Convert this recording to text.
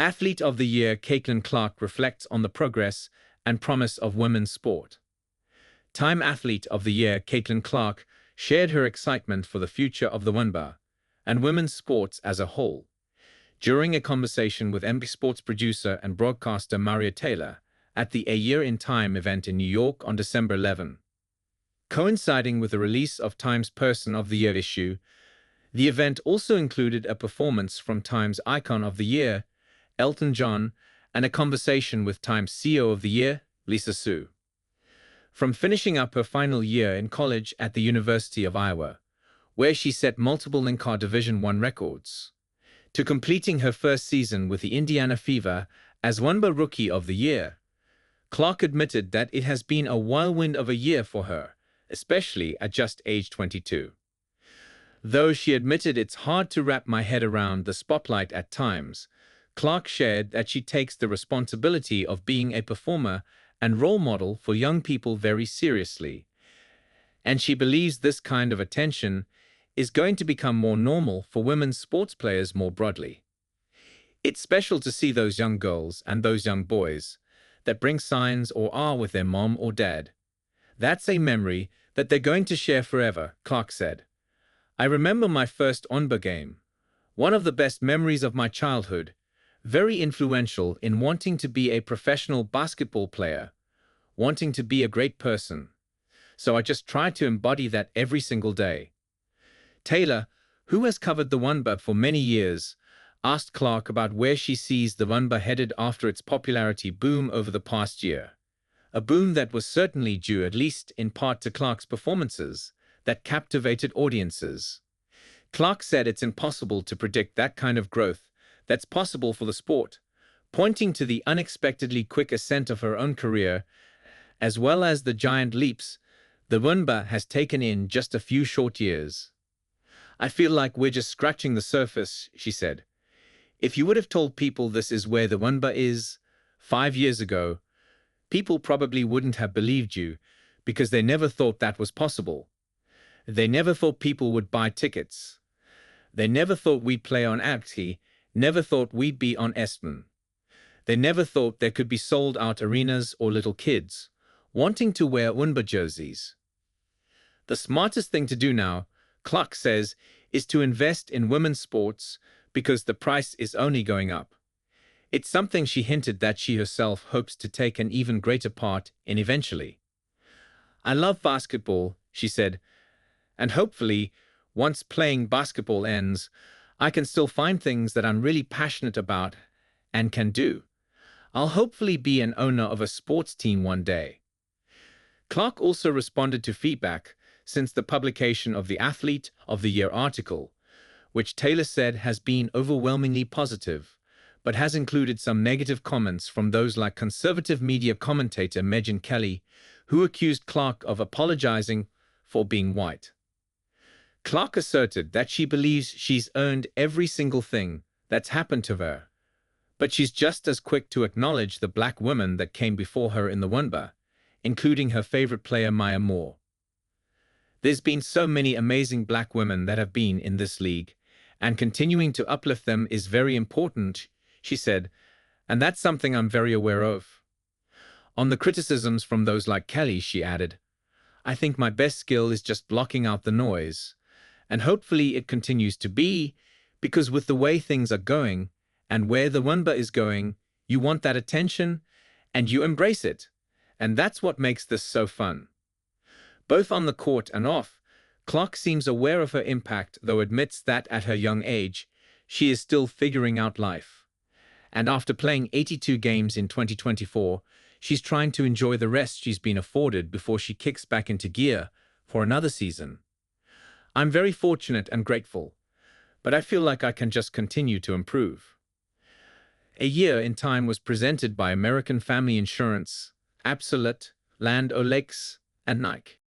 Athlete of the Year Caitlin Clark reflects on the progress and promise of women's sport. Time Athlete of the Year Caitlin Clark shared her excitement for the future of the Wnba and women's sports as a whole during a conversation with Wnba sports producer and broadcaster Maria Taylor at the A Year in Time event in New York on December 11. Coinciding with the release of Time's Person of the Year issue, the event also included a performance from Time's Icon of the Year, Elton John, and a conversation with Time's CEO of the Year, Lisa Su. From finishing up her final year in college at the University of Iowa, where she set multiple NCAA Division I records, to completing her first season with the Indiana Fever as Wnba Rookie of the Year, Clark admitted that it has been a whirlwind of a year for her, especially at just age 22. Though she admitted it's hard to wrap my head around the spotlight at times, Clark shared that she takes the responsibility of being a performer and role model for young people very seriously, and she believes this kind of attention is going to become more normal for women's sports players more broadly. It's special to see those young girls and those young boys that bring signs or are with their mom or dad. That's a memory that they're going to share forever, Clark said. I remember my first Wnba game, one of the best memories of my childhood, very influential in wanting to be a professional basketball player, wanting to be a great person. So I just try to embody that every single day. Taylor, who has covered the Wnba for many years, asked Clark about where she sees the Wnba headed after its popularity boom over the past year. A boom that was certainly due at least in part to Clark's performances that captivated audiences. Clark said it's impossible to predict that kind of growth that's possible for the sport, pointing to the unexpectedly quick ascent of her own career, as well as the giant leaps the Wnba has taken in just a few short years. I feel like we're just scratching the surface, she said. If you would have told people this is where the Wnba is 5 years ago, people probably wouldn't have believed you because they never thought that was possible. They never thought people would buy tickets. They never thought we'd play on Apti, never thought we'd be on Espen. They never thought there could be sold-out arenas or little kids wanting to wear Wnba jerseys. The smartest thing to do now, Clark says, is to invest in women's sports because the price is only going up. It's something she hinted that she herself hopes to take an even greater part in eventually. I love basketball, she said, and hopefully, once playing basketball ends, I can still find things that I'm really passionate about and can do. I'll hopefully be an owner of a sports team one day. Clark also responded to feedback since the publication of the Athlete of the Year article, which Taylor said has been overwhelmingly positive, but has included some negative comments from those like conservative media commentator Megyn Kelly, who accused Clark of apologizing for being white. Clark asserted that she believes she's earned every single thing that's happened to her, but she's just as quick to acknowledge the black women that came before her in the Wnba, including her favorite player Maya Moore. There's been so many amazing black women that have been in this league, and continuing to uplift them is very important, she said, and that's something I'm very aware of. On the criticisms from those like Kelly, she added, I think my best skill is just blocking out the noise, and hopefully it continues to be, because with the way things are going, and where the Wnba is going, you want that attention, and you embrace it, and that's what makes this so fun. Both on the court and off, Clark seems aware of her impact, though admits that at her young age, she is still figuring out life. And after playing 82 games in 2024, she's trying to enjoy the rest she's been afforded before she kicks back into gear for another season. I'm very fortunate and grateful, but I feel like I can just continue to improve. A Year in Time was presented by American Family Insurance, Absolute, Land O'Lakes, and Nike.